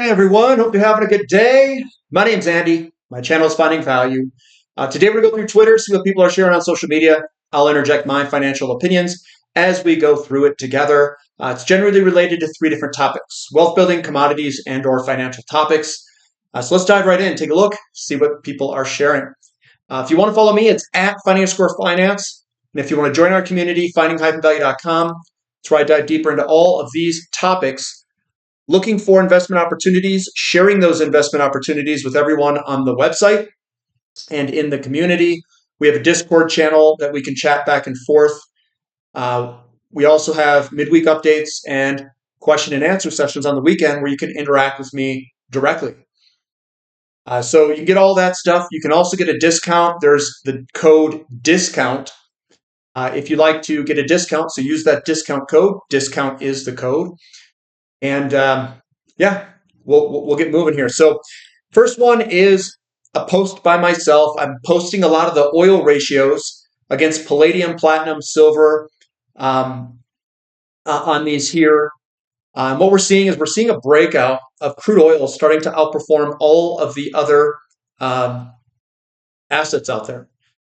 Hey everyone, hope you're having a good day. My name's Andy. My channel is Finding Value. Today we're going to go through Twitter, see what people are sharing on social media. I'll interject my financial opinions as we go through it together. It's generally related to three different topics: wealth building, commodities, and/or financial topics. So let's dive right in, take a look, see what people are sharing. If you want to follow me, it's at Finance. And if you want to join our community, finding-value.com. It's where I dive deeper into all of these topics, looking for investment opportunities, sharing those investment opportunities with everyone on the website and in the community. We have a Discord channel that we can chat back and forth. We also have midweek updates and question and answer sessions on the weekend where you can interact with me directly. So you can get all that stuff. You can also get a discount. There's the code DISCOUNT. If you'd like to get a discount, so use that discount code. Discount is the code. And yeah, we'll get moving here. So first one is a post by myself. I'm posting a lot of the oil ratios against palladium, platinum, silver on these here. What we're seeing is we're seeing a breakout of crude oil starting to outperform all of the other assets out there.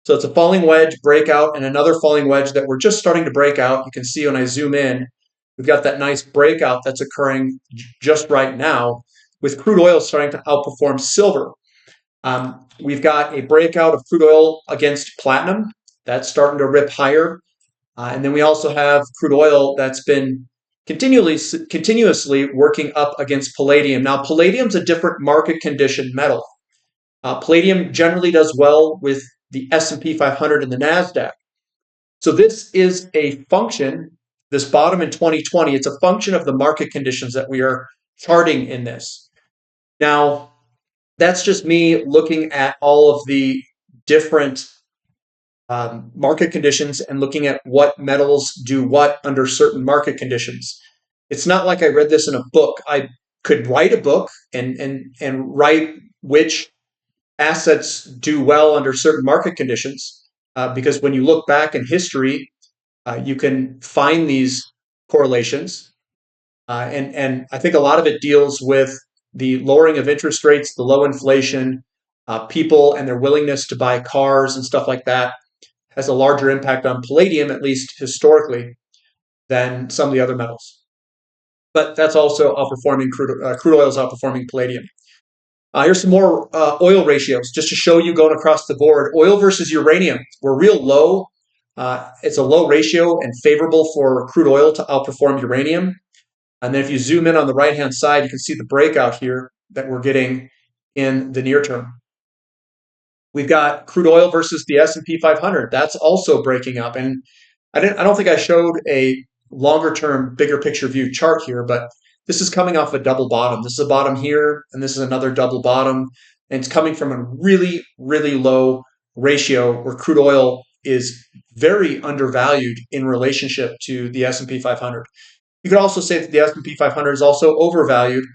So it's a falling wedge breakout and another falling wedge that we're just starting to break out. You can see when I zoom in, we've got that nice breakout that's occurring just right now, with crude oil starting to outperform silver. We've got a breakout of crude oil against platinum. That's starting to rip higher. And then we also have crude oil that's been continuously working up against palladium. Now, palladium's a different market condition metal. Palladium generally does well with the S&P 500 and the NASDAQ. So this is a function, this bottom in 2020, it's a function of the market conditions that we are charting in this. Now, that's just me looking at all of the different market conditions and looking at what metals do what under certain market conditions. It's not like I read this in a book. I could write a book and write which assets do well under certain market conditions, because when you look back in history, you can find these correlations. And I think a lot of it deals with the lowering of interest rates, the low inflation, people and their willingness to buy cars and stuff like that has a larger impact on palladium, at least historically, than some of the other metals. But that's also outperforming crude oil is outperforming palladium. Here's some more oil ratios, just to show you going across the board. Oil versus uranium, we're real low. It's a low ratio and favorable for crude oil to outperform uranium. And then if you zoom in on the right-hand side, you can see the breakout here that we're getting in the near term. We've got crude oil versus the S&P 500. That's also breaking up. And I don't think I showed a longer-term, bigger picture view chart here, but this is coming off a double bottom. This is a bottom here, and this is another double bottom. And it's coming from a really, really low ratio where crude oil is very undervalued in relationship to the S&P 500. You could also say that the S&P 500 is also overvalued,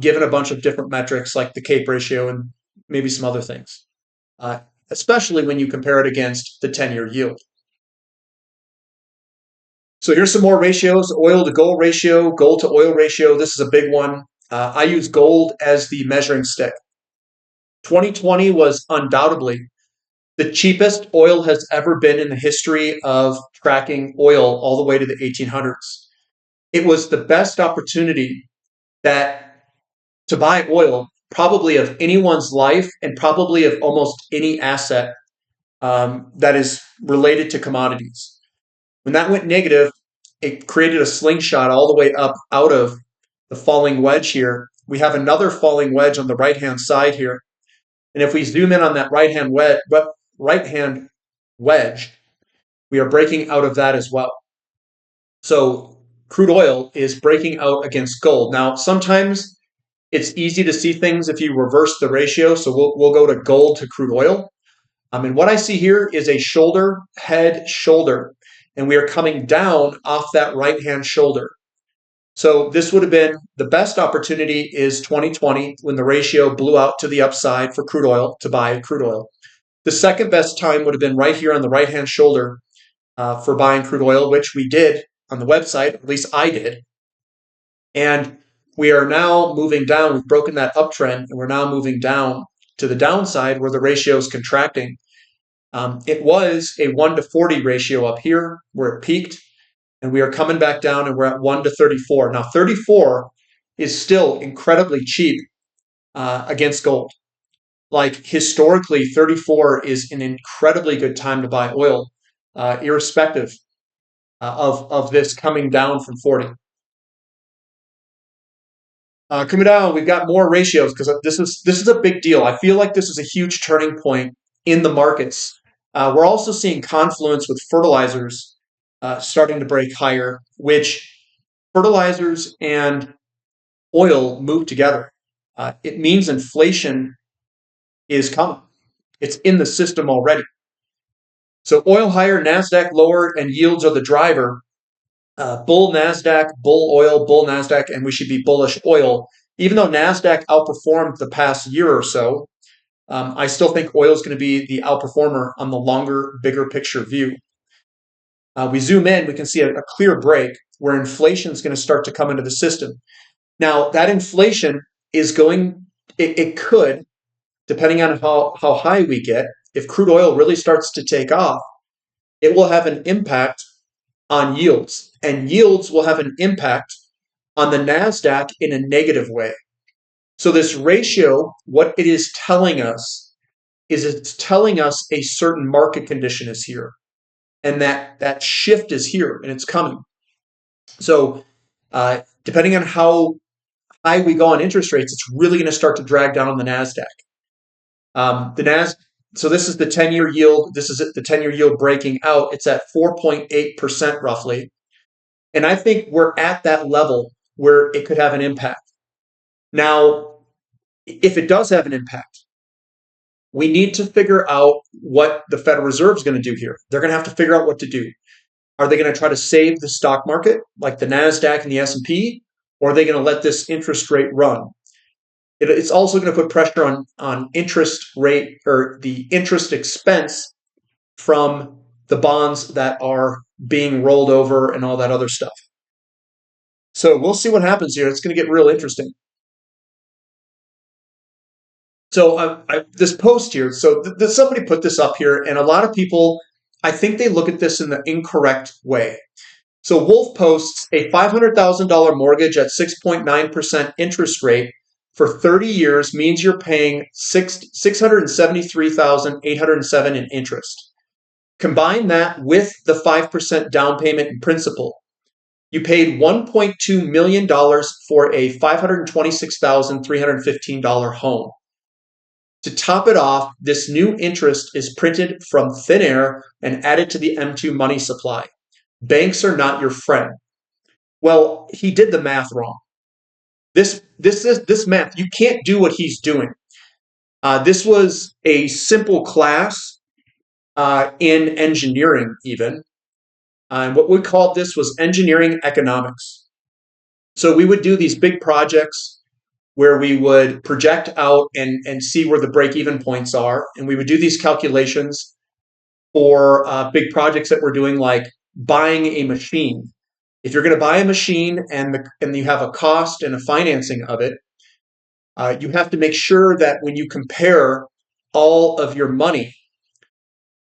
given a bunch of different metrics like the CAPE ratio and maybe some other things, especially when you compare it against the 10-year yield. So here's some more ratios: oil to gold ratio, gold to oil ratio. This is a big one. I use gold as the measuring stick. 2020 was undoubtedly the cheapest oil has ever been in the history of tracking oil all the way to the 1800s. It was the best opportunity to buy oil probably of anyone's life and probably of almost any asset that is related to commodities. When that went negative, it created a slingshot all the way up out of the falling wedge here. We have another falling wedge on the right-hand side here. And if we zoom in on that right-hand wedge, we are breaking out of that as well. So crude oil is breaking out against gold. Now, sometimes it's easy to see things if you reverse the ratio. So we'll go to gold to crude oil. And what I see here is a shoulder, head, shoulder. And we are coming down off that right-hand shoulder. So this would have been the best opportunity is 2020, when the ratio blew out to the upside for crude oil, to buy crude oil. The second best time would have been right here on the right-hand shoulder for buying crude oil, which we did on the website, at least I did. And we are now moving down. We've broken that uptrend, and we're now moving down to the downside where the ratio is contracting. It was a 1 to 40 ratio up here where it peaked, and we are coming back down, and we're at 1 to 34. Now, 34 is still incredibly cheap against gold. Like historically, 34 is an incredibly good time to buy oil, irrespective of this coming down from 40. Coming down, we've got more ratios because this is a big deal. I feel like this is a huge turning point in the markets. We're also seeing confluence with fertilizers starting to break higher, which fertilizers and oil move together. It means inflation is coming. It's in the system already. So oil higher, NASDAQ lower, and yields are the driver. Bull NASDAQ, bull oil, bull NASDAQ, and we should be bullish oil. Even though NASDAQ outperformed the past year or so, I still think oil is going to be the outperformer on the longer, bigger picture view. We zoom in, we can see a clear break where inflation is going to start to come into the system. Now, that inflation is going, it could, depending on how high we get, if crude oil really starts to take off, it will have an impact on yields, and yields will have an impact on the NASDAQ in a negative way. So this ratio, what it is telling us is it's telling us a certain market condition is here, and that shift is here, and it's coming. So depending on how high we go on interest rates, it's really going to start to drag down the NASDAQ. So this is the 10-year yield. This is the 10-year yield breaking out. It's at 4.8% roughly. And I think we're at that level where it could have an impact. Now, if it does have an impact, we need to figure out what the Federal Reserve is going to do here. They're going to have to figure out what to do. Are they going to try to save the stock market like the NASDAQ and the S&P, or are they going to let this interest rate run? It's also going to put pressure on interest rate or the interest expense from the bonds that are being rolled over and all that other stuff. So we'll see what happens here. It's going to get real interesting. So this post here, so somebody put this up here, and a lot of people, I think they look at this in the incorrect way. So Wolf posts a $500,000 mortgage at 6.9% interest rate for 30 years means you're paying $673,807 in interest. Combine that with the 5% down payment in principal. You paid $1.2 million for a $526,315 home. To top it off, this new interest is printed from thin air and added to the M2 money supply. Banks are not your friend. Well, he did the math wrong. This math, you can't do what he's doing. This was a simple class in engineering even. And what we called this was engineering economics. So we would do these big projects where we would project out and see where the break-even points are. And we would do these calculations for big projects that we're doing, like buying a machine. If you're going to buy a machine and you have a cost and a financing of it, you have to make sure that when you compare all of your money,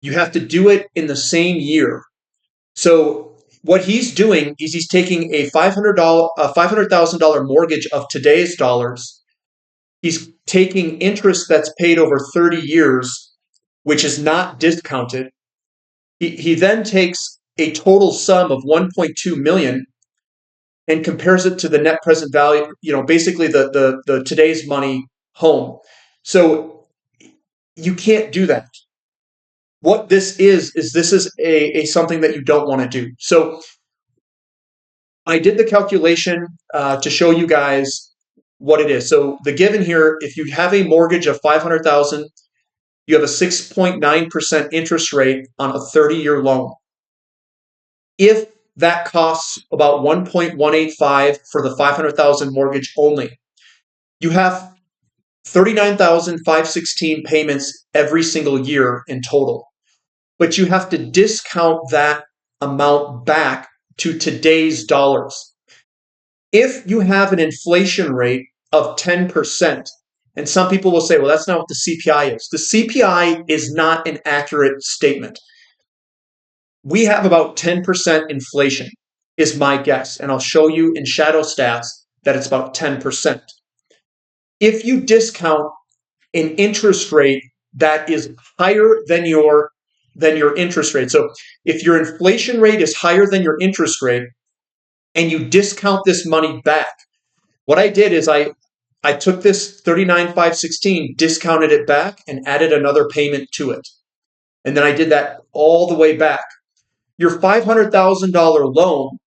you have to do it in the same year. So what he's doing is he's taking a $500,000 mortgage of today's dollars. He's taking interest that's paid over 30 years, which is not discounted. He then takes a total sum of $1.2 million and compares it to the net present value, basically the today's money home. So you can't do that. What this is a something that you don't want to do. So I did the calculation to show you guys what it is. So the given here, if you have a mortgage of $500,000, you have a 6.9% interest rate on a 30-year loan. If that costs about $1.185 for the $500,000 mortgage only, you have $39,516 payments every single year in total. But you have to discount that amount back to today's dollars. If you have an inflation rate of 10%, and some people will say, well, that's not what the CPI is. The CPI is not an accurate statement. We have about 10% inflation, is my guess. And I'll show you in shadow stats that it's about 10%. If you discount an interest rate that is higher than your interest rate, so if your inflation rate is higher than your interest rate and you discount this money back, what I did is I took this 39,516, discounted it back, and added another payment to it. And then I did that all the way back. Your $500,000 loan,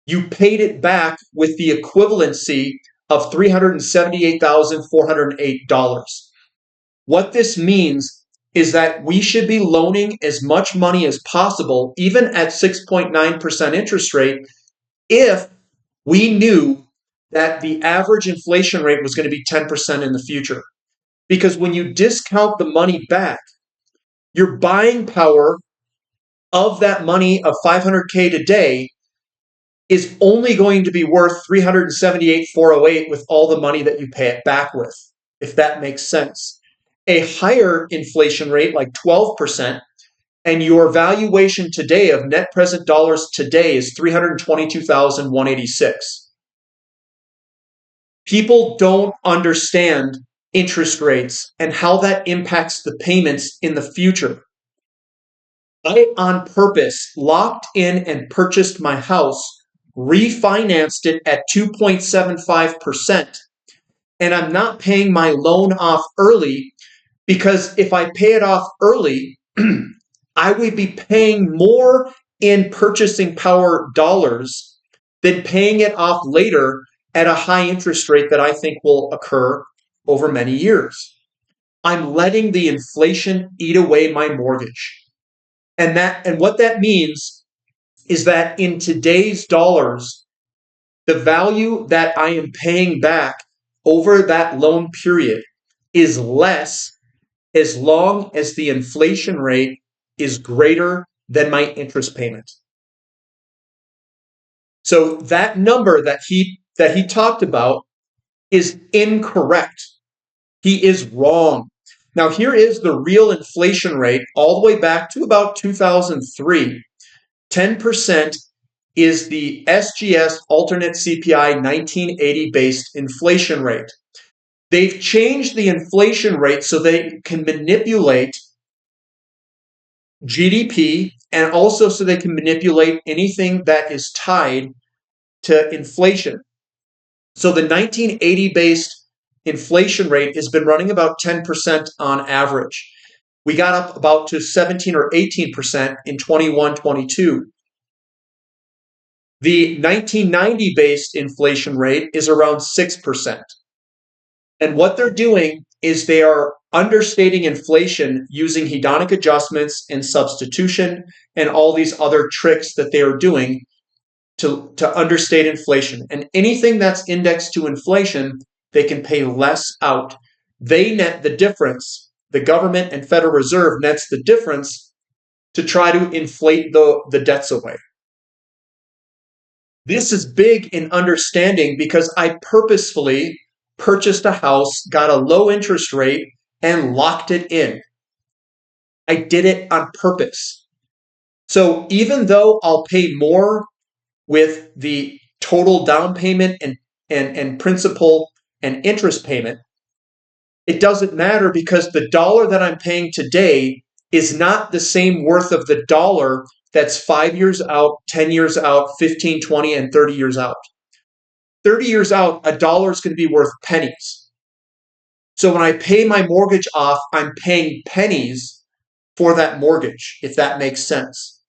you paid it back with the equivalency of $378,408. What this means is that we should be loaning as much money as possible, even at 6.9% interest rate, if we knew that the average inflation rate was going to be 10% in the future. Because when you discount the money back, your buying power of that money of $500K today is only going to be worth $378,408 with all the money that you pay it back with, if that makes sense. A higher inflation rate, like 12%, and your valuation today of net present dollars today is $322,186. People don't understand interest rates and how that impacts the payments in the future. I, on purpose, locked in and purchased my house, refinanced it at 2.75%, and I'm not paying my loan off early, because if I pay it off early, I would be paying more in purchasing power dollars than paying it off later at a high interest rate that I think will occur over many years. I'm letting the inflation eat away my mortgage. And what that means is that in today's dollars, the value that I am paying back over that loan period is less as long as the inflation rate is greater than my interest payment. So that number that he talked about is incorrect. He is wrong. Now, here is the real inflation rate all the way back to about 2003. 10% is the SGS alternate CPI 1980 based inflation rate. They've changed the inflation rate so they can manipulate GDP, and also so they can manipulate anything that is tied to inflation. So the 1980 based inflation rate has been running about 10% on average. We got up about to 17 or 18% in 21-22. The 1990 based inflation rate is around 6%. And what they're doing is they are understating inflation using hedonic adjustments and substitution and all these other tricks that they are doing to understate inflation. And anything that's indexed to inflation, they can pay less out. They net the difference. The government and Federal Reserve nets the difference to try to inflate the debts away. This is big in understanding because I purposefully purchased a house, got a low interest rate, and locked it in. I did it on purpose. So even though I'll pay more with the total down payment and principal and interest payment, it doesn't matter, because the dollar that I'm paying today is not the same worth of the dollar that's 5 years out, 10 years out, 15, 20, and 30 years out. 30 years out, a dollar is going to be worth pennies. So when I pay my mortgage off, I'm paying pennies for that mortgage, if that makes sense.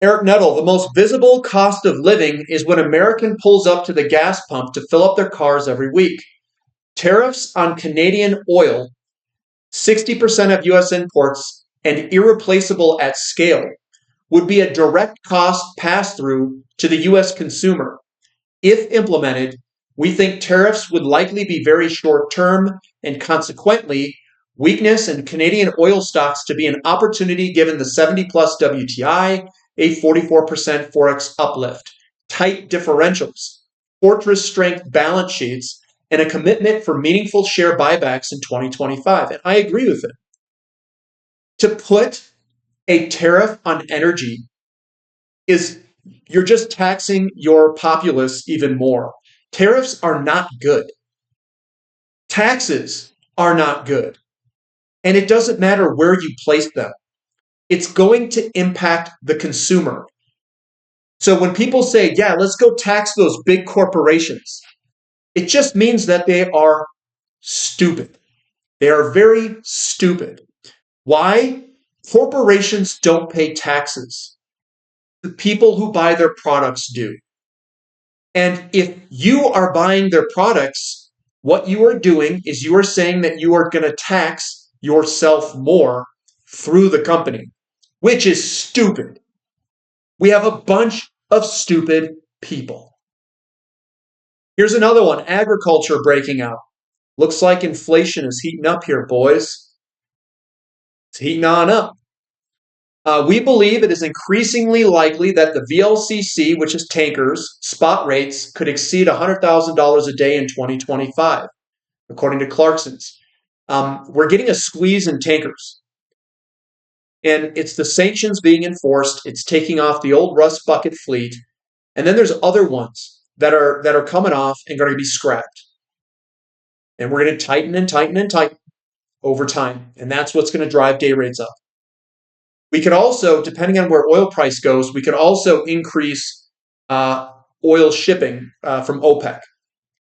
Eric Nettle, the most visible cost of living is when American pulls up to the gas pump to fill up their cars every week. Tariffs on Canadian oil, 60% of U.S. imports, and irreplaceable at scale, would be a direct cost pass-through to the U.S. consumer. If implemented, we think tariffs would likely be very short-term, and consequently, weakness in Canadian oil stocks to be an opportunity given the 70-plus WTI, a 44% Forex uplift. tight differentials, fortress strength balance sheets, and a commitment for meaningful share buybacks in 2025. And I agree with it. To put a tariff on energy is you're just taxing your populace even more. Tariffs are not good. Taxes are not good. And it doesn't matter where you place them. It's going to impact the consumer. So when people say, yeah, let's go tax those big corporations, it just means that they are stupid. They are very stupid. Why? Corporations don't pay taxes. The people who buy their products do. And if you are buying their products, what you are doing is you are saying that you are going to tax yourself more through the company, which is stupid. We have a bunch of stupid people. Here's another one, agriculture breaking out. Looks like inflation is heating up here, boys. It's heating on up. We believe it is increasingly likely that the VLCC, which is tankers, spot rates could exceed $100,000 a day in 2025, according to Clarkson's. We're getting a squeeze in tankers. And it's the sanctions being enforced. It's taking off the old rust bucket fleet. And then there's other ones that are coming off and going to be scrapped. And we're going to tighten and tighten and tighten over time. And that's what's going to drive day rates up. We could also, depending on where oil price goes, we could also increase oil shipping from OPEC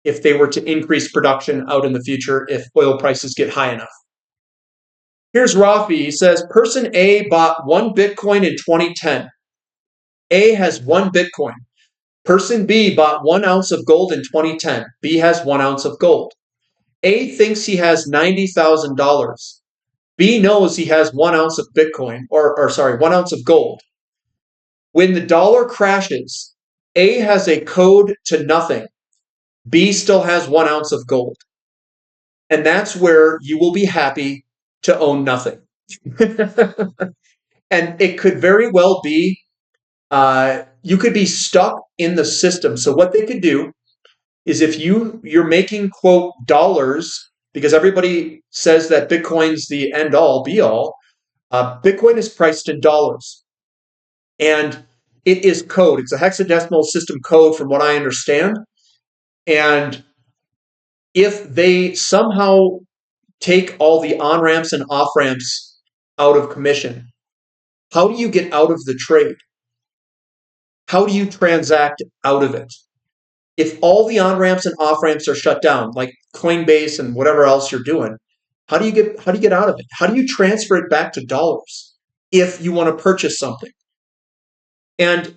if they were to increase production out in the future if oil prices get high enough. Here's Rafi. He says, person A bought 1 Bitcoin in 2010. A has 1 Bitcoin. Person B bought 1 ounce of gold in 2010. B has 1 ounce of gold. A thinks he has $90,000. B knows he has 1 ounce of Bitcoin, or 1 ounce of gold. When the dollar crashes, A has a code to nothing. B still has 1 ounce of gold. And that's where you will be happy to own nothing. And it could very well be, you could be stuck in the system. So what they could do is if you're making, quote, dollars, because everybody says that Bitcoin's the end all, be all, Bitcoin is priced in dollars. And it is code. It's a hexadecimal system code from what I understand. And if they somehow take all the on-ramps and off-ramps out of commission, how do you get out of the trade? How do you transact out of it? If all the on-ramps and off-ramps are shut down, like Coinbase and whatever else you're doing, how do you get out of it? How do you transfer it back to dollars if you want to purchase something? And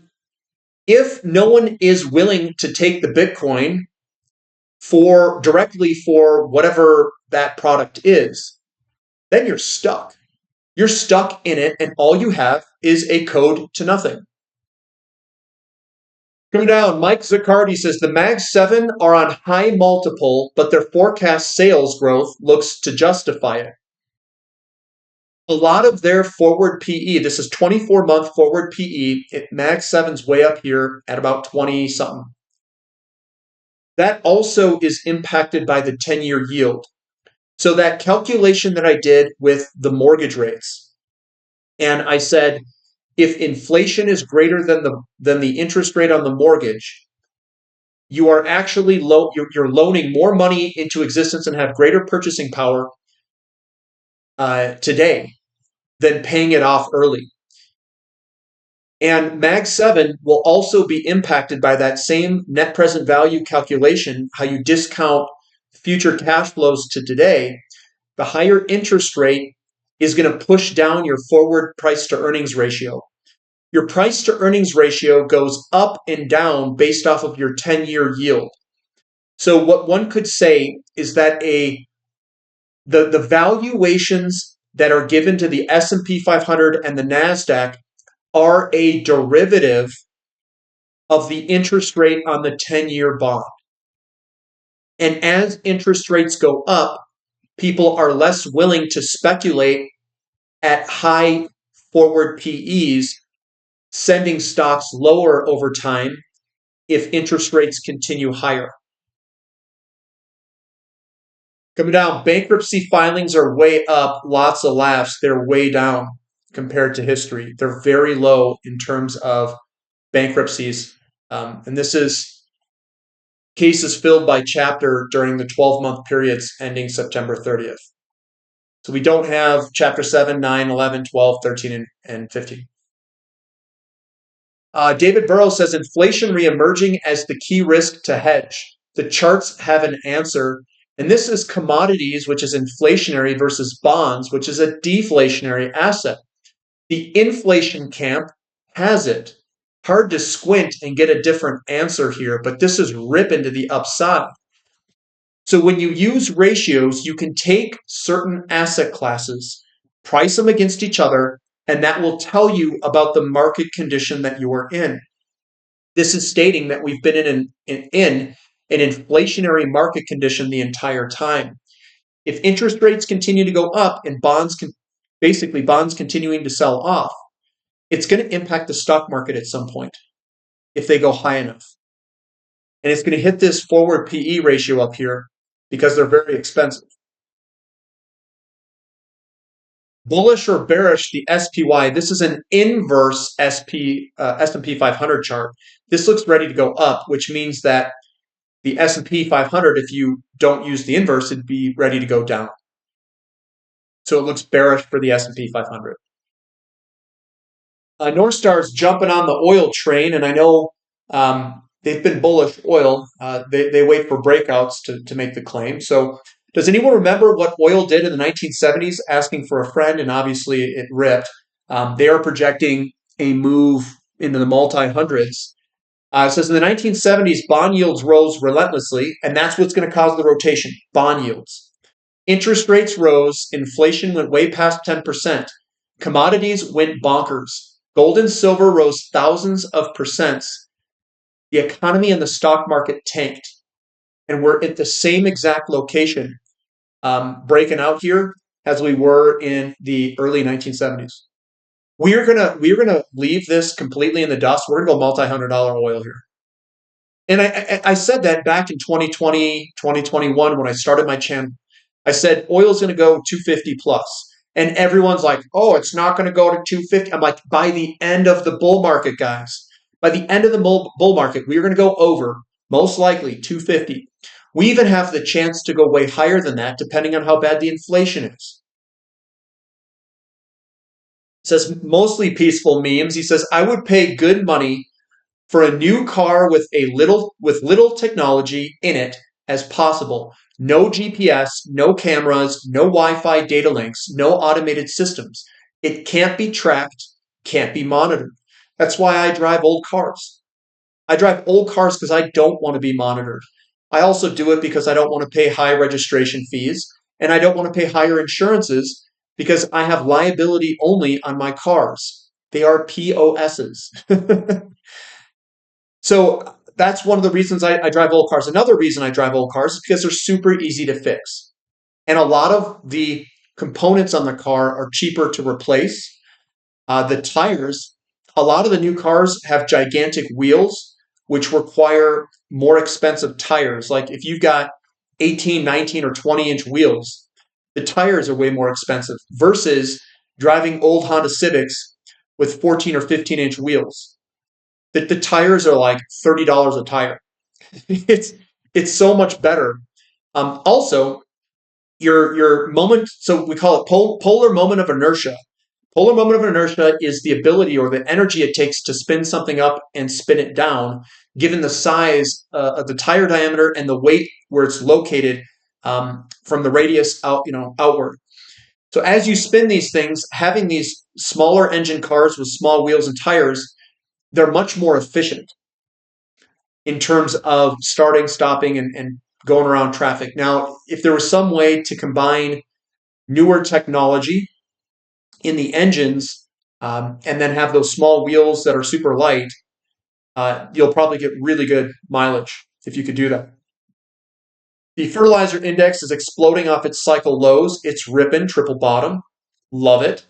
if no one is willing to take the Bitcoin directly for whatever that product is, then you're stuck. You're stuck in it, and all you have is a code to nothing. Come down. Mike Zaccardi says the Mag 7 are on high multiple, but their forecast sales growth looks to justify it. A lot of their forward PE, this is 24-month forward PE, Mag 7's way up here at about 20-something. That also is impacted by the 10-year yield. So that calculation that I did with the mortgage rates, and I said, if inflation is greater than the interest rate on the mortgage, you are actually you're loaning more money into existence and have greater purchasing power today than paying it off early. And Mag 7 will also be impacted by that same net present value calculation, how you discount future cash flows to today. The higher interest rate is going to push down your forward price to earnings ratio. Your price to earnings ratio goes up and down based off of your 10-year yield. So what one could say is that the valuations that are given to the S&P 500 and the NASDAQ are a derivative of the interest rate on the 10-year bond. And as interest rates go up, people are less willing to speculate at high forward PEs, sending stocks lower over time if interest rates continue higher. Coming down, bankruptcy filings are way up. Lots of laughs. They're way down compared to history. They're very low in terms of bankruptcies. And this is cases filled by chapter during the 12-month periods ending September 30th. So we don't have chapter 7, 9, 11, 12, 13, and 15. David Burrows says inflation reemerging as the key risk to hedge. The charts have an answer. And this is commodities, which is inflationary, versus bonds, which is a deflationary asset. The inflation camp has it. Hard to squint and get a different answer here, but this is ripping to the upside. So when you use ratios, you can take certain asset classes, price them against each other, and that will tell you about the market condition that you are in. This is stating that we've been in an inflationary market condition the entire time. If interest rates continue to go up and bonds continuing to sell off, it's going to impact the stock market at some point if they go high enough. And it's going to hit this forward PE ratio up here because they're very expensive. Bullish or bearish, the SPY. This is an inverse S&P 500 chart. This looks ready to go up, which means that the S&P 500, if you don't use the inverse, it'd be ready to go down. So it looks bearish for the S&P 500. North Star's jumping on the oil train, and I know they've been bullish oil. They wait for breakouts to make the claim. So does anyone remember what oil did in the 1970s? Asking for a friend, and obviously it ripped. They are projecting a move into the multi-hundreds. It says in the 1970s, bond yields rose relentlessly, and that's what's going to cause the rotation, bond yields. Interest rates rose, inflation went way past 10%. Commodities went bonkers. Gold and silver rose thousands of percents. The economy and the stock market tanked. And we're at the same exact location, breaking out here as we were in the early 1970s. We're gonna leave this completely in the dust. We're gonna go multi-$100 oil here. And I said that back in 2020, 2021 when I started my channel. I said oil's going to go 250 plus. And everyone's like, oh, it's not going to go to 250. I'm like, by the end of the bull market, guys, by the end of the bull market, we're going to go over, most likely, 250. We even have the chance to go way higher than that, depending on how bad the inflation is. It says, mostly peaceful memes. He says, I would pay good money for a new car with little technology in it as possible. No GPS, no cameras, no Wi-Fi data links, no automated systems. It can't be tracked, can't be monitored. That's why I drive old cars. I drive old cars because I don't want to be monitored. I also do it because I don't want to pay high registration fees, and I don't want to pay higher insurances because I have liability only on my cars. They are POSs. So that's one of the reasons I drive old cars. Another reason I drive old cars is because they're super easy to fix. And a lot of the components on the car are cheaper to replace. The tires, a lot of the new cars have gigantic wheels, which require more expensive tires. Like if you've got 18, 19, or 20-inch wheels, the tires are way more expensive versus driving old Honda Civics with 14 or 15-inch wheels. The tires are like $30 a tire. It's so much better. Also, your moment, so we call it polar moment of inertia. Polar moment of inertia is the ability or the energy it takes to spin something up and spin it down, given the size of the tire diameter and the weight where it's located from the radius outward. So as you spin these things, having these smaller engine cars with small wheels and tires, they're much more efficient in terms of starting, stopping, and going around traffic. Now, if there was some way to combine newer technology in the engines and then have those small wheels that are super light, you'll probably get really good mileage if you could do that. The fertilizer index is exploding off its cycle lows. It's ripping, triple bottom. Love it.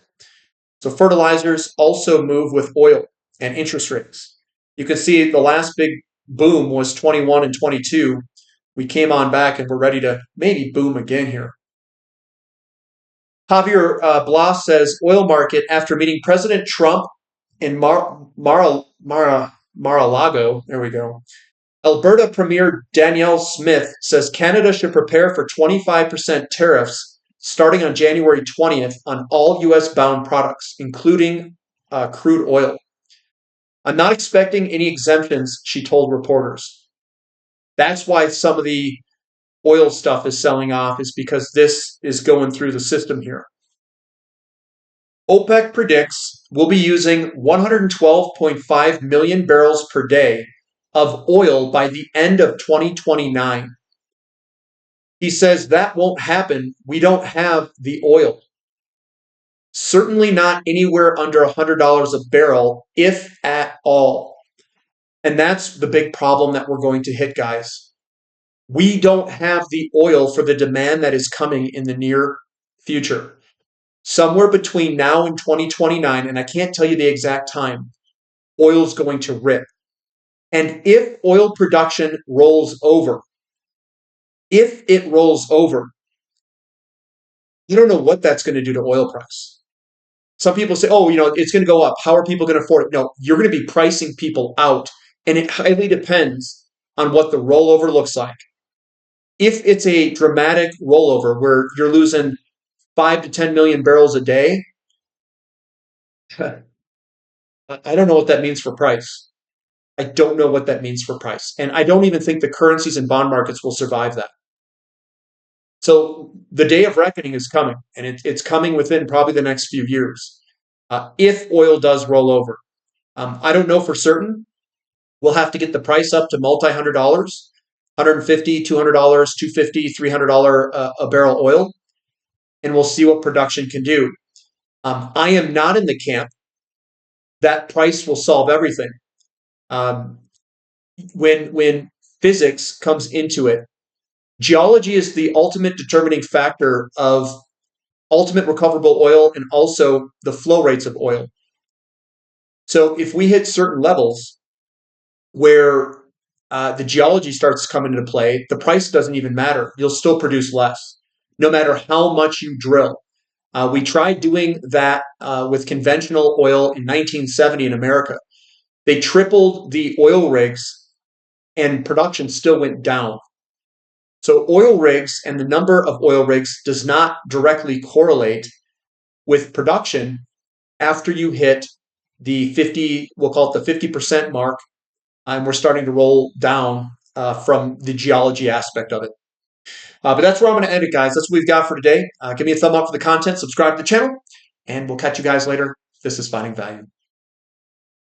So fertilizers also move with oil and interest rates. You can see the last big boom was 21 and 22. We came on back and we're ready to maybe boom again here. Javier Blas says, oil market after meeting President Trump in Mar-a-Lago. There we go. Alberta Premier Danielle Smith says Canada should prepare for 25% tariffs starting on January 20th on all U.S. bound products, including crude oil. I'm not expecting any exemptions, she told reporters. That's why some of the oil stuff is selling off, is because this is going through the system here. OPEC predicts we'll be using 112.5 million barrels per day of oil by the end of 2029. He says that won't happen. We don't have the oil. Certainly not anywhere under $100 a barrel, if at all. And that's the big problem that we're going to hit, guys. We don't have the oil for the demand that is coming in the near future. Somewhere between now and 2029, and I can't tell you the exact time, oil's going to rip. And if oil production rolls over, if it rolls over, you don't know what that's going to do to oil price. Some people say, oh, it's going to go up. How are people going to afford it? No, you're going to be pricing people out. And it highly depends on what the rollover looks like. If it's a dramatic rollover where you're losing 5 to 10 million barrels a day, I don't know what that means for price. I don't know what that means for price. And I don't even think the currencies and bond markets will survive that. So the day of reckoning is coming, and it's coming within probably the next few years. If oil does roll over, I don't know for certain. We'll have to get the price up to multi-$100, $150, $200, $250, $300 a barrel oil, and we'll see what production can do. I am not in the camp that price will solve everything. When physics comes into it, geology is the ultimate determining factor of ultimate recoverable oil and also the flow rates of oil. So if we hit certain levels where the geology starts coming into play, the price doesn't even matter. You'll still produce less, no matter how much you drill. We tried doing that with conventional oil in 1970 in America. They tripled the oil rigs and production still went down. So oil rigs and the number of oil rigs does not directly correlate with production after you hit the 50, we'll call it the 50% mark, and we're starting to roll down from the geology aspect of it. But that's where I'm going to end it, guys. That's what we've got for today. Give me a thumb up for the content, subscribe to the channel, and we'll catch you guys later. This is Finding Value.